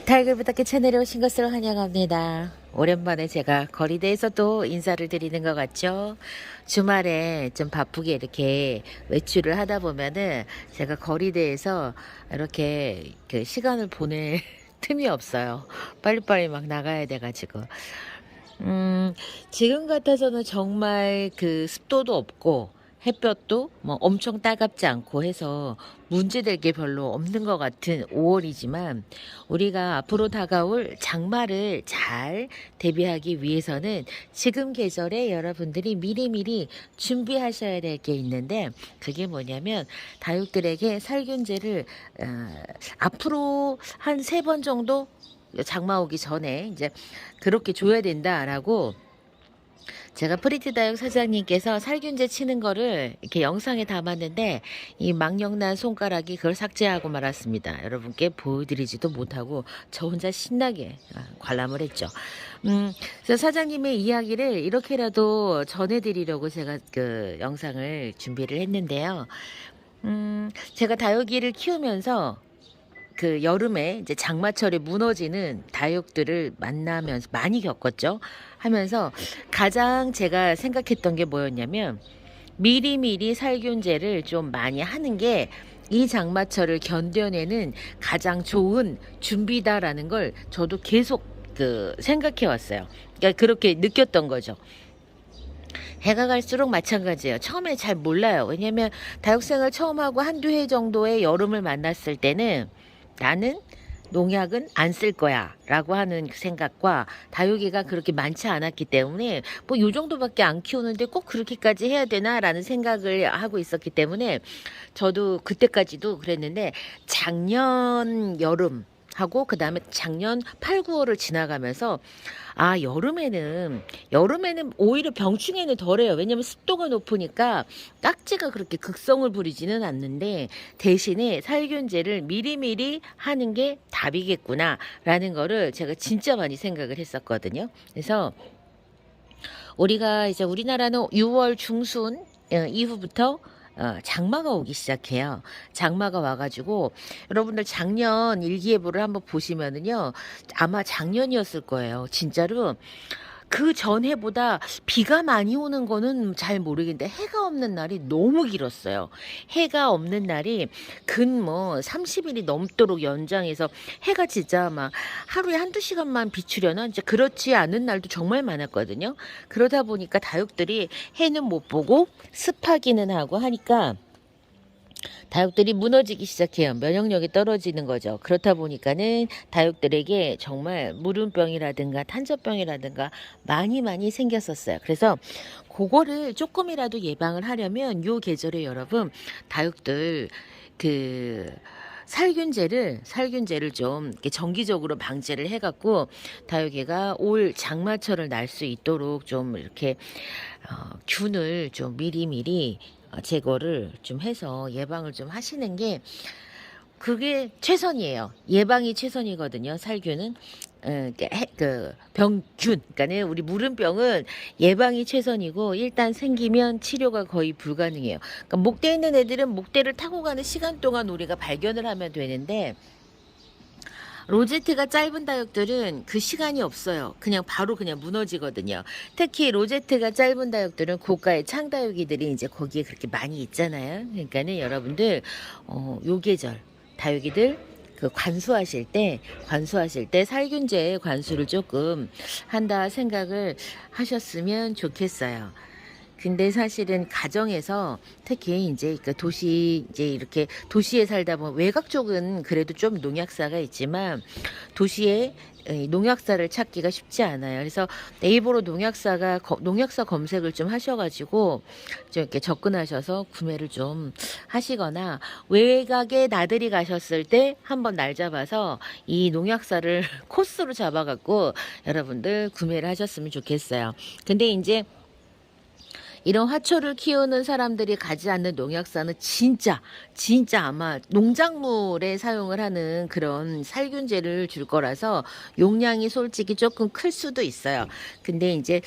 달글 부탁해 채널에 오신 것을 환영합니다. 오랜만에 제가 거리대에서 또 인사를 드리는 것 같죠? 주말에 좀 바쁘게 이렇게 외출을 하다 보면은 제가 거리대에서 이렇게 그 시간을 보낼 틈이 없어요. 빨리빨리 막 나가야 돼가지고. 음, 지금 같아서는 정말 그 습도도 없고 햇볕도 뭐 엄청 따갑지 않고 해서 문제될 게 별로 없는 것 같은 5월이지만 우리가 앞으로 다가올 장마를 잘 대비하기 위해서는 지금 계절에 여러분들이 미리미리 준비하셔야 될 게 있는데 그게 뭐냐면 다육들에게 살균제를 앞으로 한 3번 정도 장마 오기 전에 이제 그렇게 줘야 된다라고 제가 프리티다육 사장님께서 살균제 치는 거를 이렇게 영상에 담았는데 이 망령난 손가락이 그걸 삭제하고 말았습니다. 여러분께 보여드리지도 못하고 저 혼자 신나게 관람을 했죠. 그래서 사장님의 이야기를 이렇게라도 전해드리려고 제가 그 영상을 준비를 했는데요. 제가 다육이를 키우면서 그 여름에 이제 장마철에 무너지는 다육들을 만나면서 많이 겪었죠. 하면서 가장 제가 생각했던 게 뭐였냐면 미리미리 살균제를 좀 많이 하는 게 이 장마철을 견뎌내는 가장 좋은 준비다라는 걸 저도 계속 그 생각해 왔어요. 그러니까 그렇게 느꼈던 거죠. 해가 갈수록 마찬가지예요. 처음에 잘 몰라요. 왜냐면 다육생을 처음 하고 한두 해 정도의 여름을 만났을 때는 나는 농약은 안 쓸 거야 라고 하는 생각과 다육이가 그렇게 많지 않았기 때문에 뭐 요 정도밖에 안 키우는데 꼭 그렇게까지 해야 되나 라는 생각을 하고 있었기 때문에 저도 그때까지도 그랬는데 작년 여름 하고 그 다음에 작년 8, 9월을 지나가면서 아 여름에는 오히려 병충해는 덜해요. 왜냐면 습도가 높으니까 딱지가 그렇게 극성을 부리지는 않는데 대신에 살균제를 미리미리 하는 게 답이겠구나라는 거를 제가 진짜 많이 생각을 했었거든요. 그래서 우리가 이제 우리나라는 6월 중순 이후부터 장마가 오기 시작해요. 장마가 와가지고 여러분들 작년 일기예보를 한번 보시면은요, 아마 작년이었을 거예요. 진짜로 그 전해보다 비가 많이 오는 거는 잘 모르겠는데 해가 없는 날이 너무 길었어요. 해가 없는 날이 근 뭐 30일이 넘도록 연장해서 해가 진짜 막 하루에 한두 시간만 비추려나 이제 그렇지 않은 날도 정말 많았거든요. 그러다 보니까 다육들이 해는 못 보고 습하기는 하고 하니까 다육들이 무너지기 시작해요. 면역력이 떨어지는 거죠. 그렇다 보니까는 다육들에게 정말 무름병이라든가 탄저병이라든가 많이 생겼었어요. 그래서 그거를 조금이라도 예방을 하려면 요 계절에 여러분 다육들 그 살균제를 좀 이렇게 정기적으로 방제를 해갖고 다육이가 올 장마철을 날 수 있도록 좀 이렇게 균을 좀 미리미리 제거를 좀 해서 예방을 좀 하시는 게 그게 최선이에요. 예방이 최선이거든요. 살균은 그 병균, 그러니까는 우리 무름병은 예방이 최선이고 일단 생기면 치료가 거의 불가능해요. 그러니까 목대에 있는 애들은 목대를 타고 가는 시간 동안 우리가 발견을 하면 되는데 로제트가 짧은 다육들은 그 시간이 없어요. 그냥 바로 그냥 무너지거든요. 특히 로제트가 짧은 다육들은 고가의 창다육이들이 이제 거기에 그렇게 많이 있잖아요. 그러니까는 여러분들 요 계절 다육이들 그 관수하실 때 살균제 관수를 조금 한다 생각을 하셨으면 좋겠어요. 근데 사실은 가정에서 특히 이제 그 도시 이제 이렇게 도시에 살다 보면 외곽 쪽은 그래도 좀 농약사가 있지만 도시에 농약사를 찾기가 쉽지 않아요. 그래서 네이버로 농약사 검색을 좀 하셔가지고 좀 이렇게 접근하셔서 구매를 좀 하시거나 외곽에 나들이 가셨을 때 한번 날 잡아서 이 농약사를 코스로 잡아갖고 여러분들 구매를 하셨으면 좋겠어요. 근데 이제 이런 화초를 키우는 사람들이 가지 않는 농약사는 진짜 아마 농작물에 사용을 하는 그런 살균제를 줄 거라서 용량이 솔직히 조금 클 수도 있어요. 근데 이제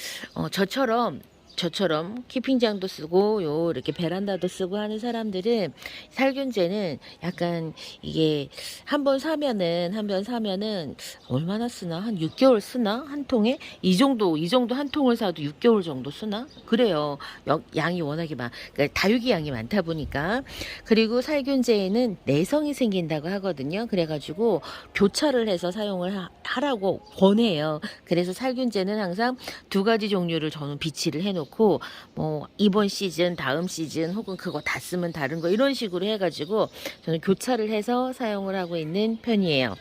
저처럼 저처럼 키핑장도 쓰고 요 이렇게 베란다도 쓰고 하는 사람들은 살균제는 약간 이게 한 번 사면은 얼마나 쓰나? 한 6개월 쓰나? 한 통에? 이 정도 한 통을 사도 6개월 정도 쓰나? 그래요. 양이 워낙에 그러니까 다육이 양이 많다 보니까. 그리고 살균제에는 내성이 생긴다고 하거든요. 그래가지고 교차를 해서 사용을 하라고 권해요. 그래서 살균제는 항상 두 가지 종류를 저는 비치를 해놓고 뭐 이번 시즌 다음 시즌 혹은 그거 다 쓰면 다른 거 이런 식으로 해가지고 저는 교차를 해서 사용을 하고 있는 편이에요.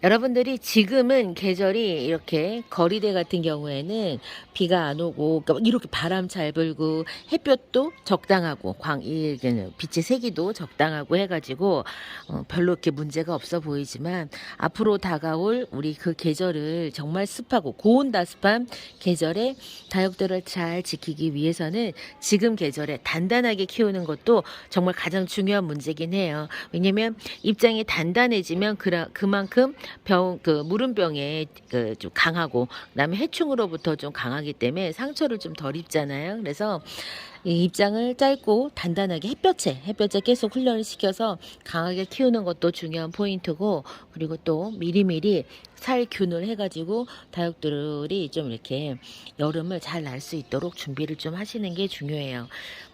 여러분들이 지금은 계절이 이렇게 거리대 같은 경우에는 비가 안 오고 그러니까 이렇게 바람 잘 불고 햇볕도 적당하고 빛의 세기도 적당하고 해가지고 별로 이렇게 문제가 없어 보이지만 앞으로 다가올 우리 그 계절을 정말 습하고 고온다습한 계절에 다육들을 잘 지키기 위해서는 지금 계절에 단단하게 키우는 것도 정말 가장 중요한 문제긴 해요. 왜냐면 입장이 단단해지면 그만큼 무름병에 좀 강하고 그다음에 해충으로부터 좀 강하기 때문에 상처를 좀 덜 입잖아요. 그래서 이 입장을 짧고 단단하게 햇볕에 계속 훈련을 시켜서 강하게 키우는 것도 중요한 포인트고, 그리고 또 미리미리 살균을 해가지고 다육들이 좀 이렇게 여름을 잘 날 수 있도록 준비를 좀 하시는 게 중요해요.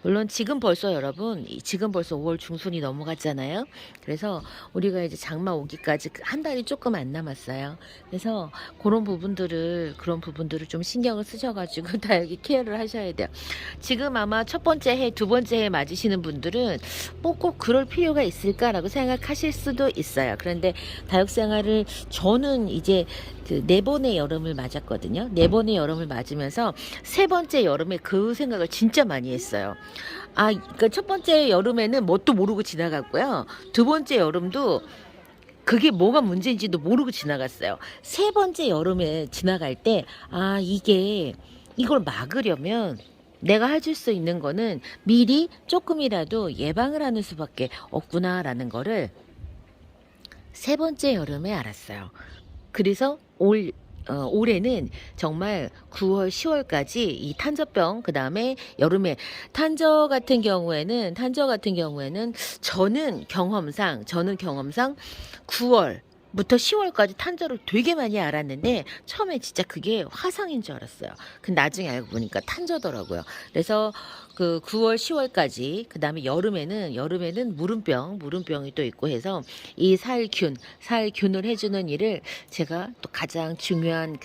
물론 지금 벌써 5월 중순이 넘어갔잖아요. 그래서 우리가 이제 장마 오기까지 한 달이 조금 안 남았어요. 그래서 그런 부분들을 좀 신경을 쓰셔가지고 다육이 케어를 하셔야 돼요. 지금 아마 첫 번째 해, 두 번째 해 맞으시는 분들은 뭐 꼭 그럴 필요가 있을까라고 생각하실 수도 있어요. 그런데 다육 생활을 저는 이제 네 번의 여름을 맞았거든요. 네 번의 여름을 맞으면서 세 번째 여름에 그 생각을 진짜 많이 했어요. 그러니까 첫 번째 여름에는 뭣도 모르고 지나갔고요. 두 번째 여름도 그게 뭐가 문제인지도 모르고 지나갔어요. 세 번째 여름에 지나갈 때, 이걸 막으려면 내가 해줄 수 있는 거는 미리 조금이라도 예방을 하는 수밖에 없구나라는 거를 세 번째 여름에 알았어요. 그래서 올해는 정말 9월, 10월까지 이 탄저병, 그 다음에 여름에 탄저 같은 경우에는 저는 경험상 9월 부터 10월까지 탄저를 되게 많이 알았는데 처음에 진짜 그게 화상인 줄 알았어요. 근데 나중에 알고 보니까 탄저더라고요. 그래서 그 9월, 10월까지 그다음에 여름에는 무름병이 또 있고 해서 이 살균을 해주는 일을 제가 또 가장 중요한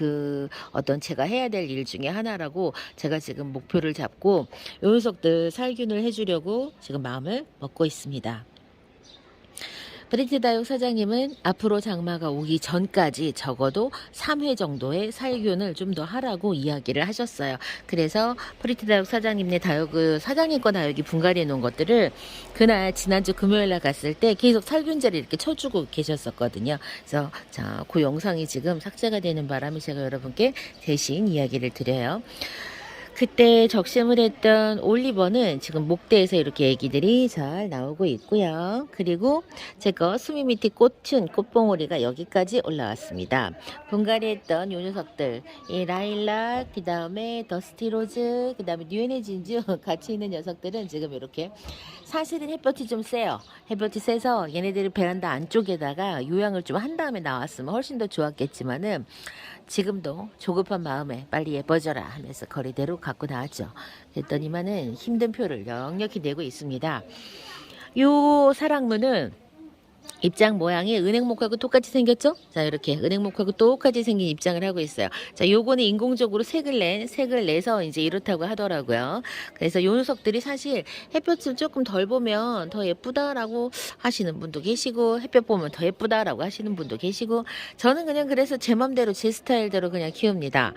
제가 해야 될 일 중에 하나라고 제가 지금 목표를 잡고 요 녀석들 살균을 해주려고 지금 마음을 먹고 있습니다. 프리티다육 사장님은 앞으로 장마가 오기 전까지 적어도 3회 정도의 살균을 좀 더 하라고 이야기를 하셨어요. 그래서 프리티다육 사장님네 사장님 거 다육이 분갈이해 놓은 것들을 지난주 금요일날 갔을 때 계속 살균제를 이렇게 쳐주고 계셨었거든요. 그래서 그 영상이 지금 삭제가 되는 바람에 제가 여러분께 대신 이야기를 드려요. 그때 적심을 했던 올리버는 지금 목대에서 이렇게 애기들이 잘 나오고 있고요. 그리고 제거 수미미티 꽃봉오리가 여기까지 올라왔습니다. 분갈이 했던 요 녀석들, 이 라일락, 그 다음에 더스티로즈, 그 다음에 뉴에네진주 같이 있는 녀석들은 지금 이렇게 사실은 햇볕이 좀 세요. 햇볕이 세서 얘네들이 베란다 안쪽에다가 요양을 좀 한 다음에 나왔으면 훨씬 더 좋았겠지만은 지금도 조급한 마음에 빨리 예뻐져라 하면서 거리대로 갖고 나왔죠. 그랬더니만은 힘든 표를 역력히 내고 있습니다. 요 사랑무는 입장 모양이 은행목하고 똑같이 생겼죠? 자, 이렇게 은행목하고 똑같이 생긴 입장을 하고 있어요. 자, 요거는 인공적으로 색을 내서 이제 이렇다고 하더라고요. 그래서 요 녀석들이 사실 햇볕을 조금 덜 보면 더 예쁘다라고 하시는 분도 계시고, 햇볕 보면 더 예쁘다라고 하시는 분도 계시고, 저는 그냥 그래서 제 맘대로 제 스타일대로 그냥 키웁니다.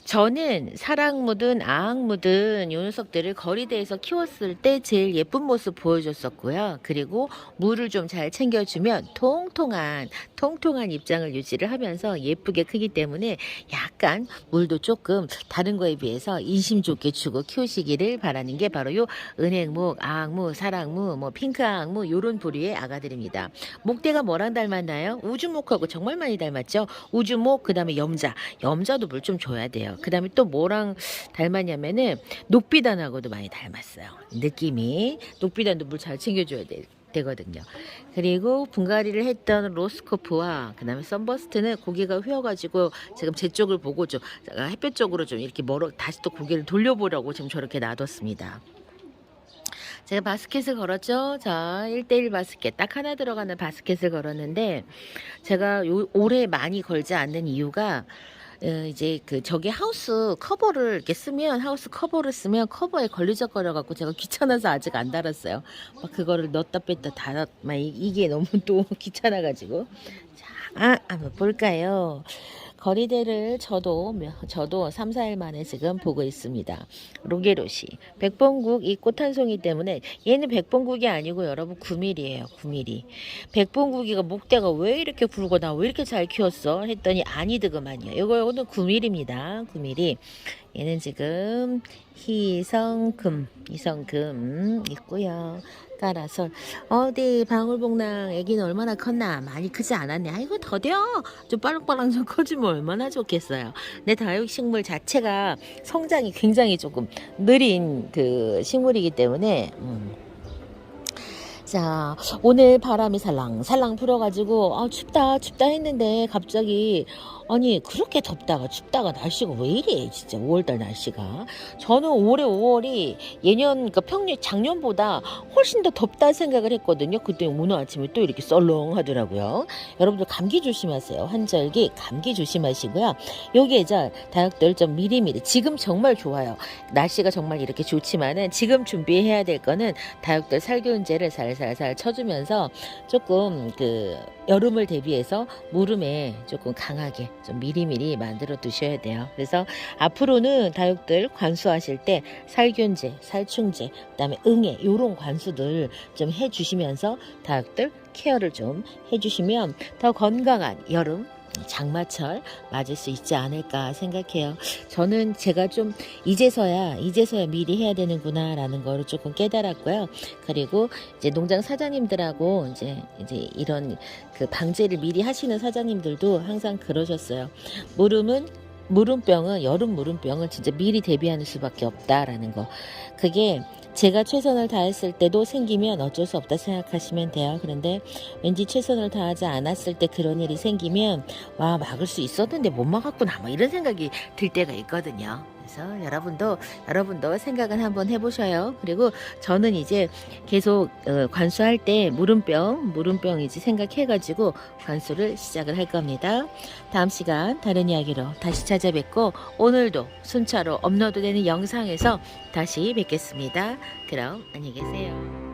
저는 사랑무든 아항무든 요 녀석들을 거리대에서 키웠을 때 제일 예쁜 모습 보여줬었고요. 그리고 물을 좀 잘 챙겨주면 통통한 입장을 유지를 하면서 예쁘게 크기 때문에 약간 물도 조금 다른 거에 비해서 인심 좋게 주고 키우시기를 바라는 게 바로 요 은행목, 아항무, 사랑무, 뭐 핑크 아항무 요런 부류의 아가들입니다. 목대가 뭐랑 닮았나요? 우주목하고 정말 많이 닮았죠. 우주목, 그 다음에 염자 점자도 물 좀 줘야 돼요. 그 다음에 또 뭐랑 닮았냐면은 녹비단하고도 많이 닮았어요. 느낌이. 녹비단도 물 잘 챙겨줘야 되거든요. 그리고 분갈이를 했던 로스코프와 그 다음에 썬버스트는 고개가 휘어가지고 지금 제 쪽을 보고 좀 햇볕 쪽으로 좀 이렇게 멀어 다시 또 고개를 돌려보려고 지금 저렇게 놔뒀습니다. 제가 바스켓을 걸었죠. 자, 1대1 바스켓 딱 하나 들어가는 바스켓을 걸었는데 제가 올해 많이 걸지 않는 이유가 이제 그 저기 하우스 커버를 이렇게 쓰면 하우스 커버를 쓰면 커버에 걸리적거려 갖고 제가 귀찮아서 아직 안 달았어요. 막 그거를 넣었다 뺐다 막 이게 너무 또 귀찮아 가지고. 자, 한번 볼까요? 거리대를 저도 3, 4일 만에 지금 보고 있습니다. 로게롯이 백봉국 이 꽃 한 송이 때문에 얘는 백봉국이 아니고 여러분 9mm예요. 9mm. 백봉국이가 목대가 왜 이렇게 굵어 나 왜 이렇게 잘 키웠어 했더니 아니드그만요. 이거는 9mm입니다. 9mm. 얘는 지금 희성금 있고요. 깔아서 어디 방울복랑 애기는 얼마나 컸나 많이 크지 않았네. 아이고 더뎌 좀 빨랑빨랑 좀 커지면 얼마나 좋겠어요. 내 다육식물 자체가 성장이 굉장히 조금 느린 그 식물이기 때문에 자, 오늘 바람이 살랑살랑 불어가지고 춥다 했는데 갑자기 아니 그렇게 덥다가 춥다가 날씨가 왜 이래 진짜 5월달 날씨가. 저는 올해 5월이 예년 그러니까 작년보다 훨씬 더 덥다 생각을 했거든요. 그때 오늘 아침에 또 이렇게 썰렁하더라고요. 여러분들 감기 조심하세요. 환절기 감기 조심하시고요. 여기에 다육들 좀 미리미리 지금 정말 좋아요. 날씨가 정말 이렇게 좋지만은 지금 준비해야 될 거는 다육들 살균제를 살살살 쳐주면서 조금 그 여름을 대비해서 무름에 조금 강하게 좀 미리미리 만들어 두셔야 돼요. 그래서 앞으로는 다육들 관수하실 때 살균제, 살충제, 그다음에 응애 요런 관수들 좀 해주시면서 다육들 케어를 좀 해주시면 더 건강한 여름 장마철 맞을 수 있지 않을까 생각해요. 저는 제가 좀 이제서야 미리 해야 되는구나 라는 거를 조금 깨달았고요. 그리고 이제 농장 사장님들하고 이제 이런 그 방제를 미리 하시는 사장님들도 항상 그러셨어요. 무름병은 여름 무름병은 진짜 미리 대비하는 수밖에 없다라는 거. 그게 제가 최선을 다했을 때도 생기면 어쩔 수 없다 생각하시면 돼요. 그런데 왠지 최선을 다하지 않았을 때 그런 일이 생기면 와 막을 수 있었는데 못 막았구나 뭐 이런 생각이 들 때가 있거든요. 그래서 여러분도 생각은 한번 해보셔요. 그리고 저는 이제 계속 관수할 때 무름병이지 생각해가지고 관수를 시작을 할 겁니다. 다음 시간 다른 이야기로 다시 찾아뵙고 오늘도 순차로 업로드되는 영상에서 다시 뵙겠습니다. 그럼 안녕히 계세요.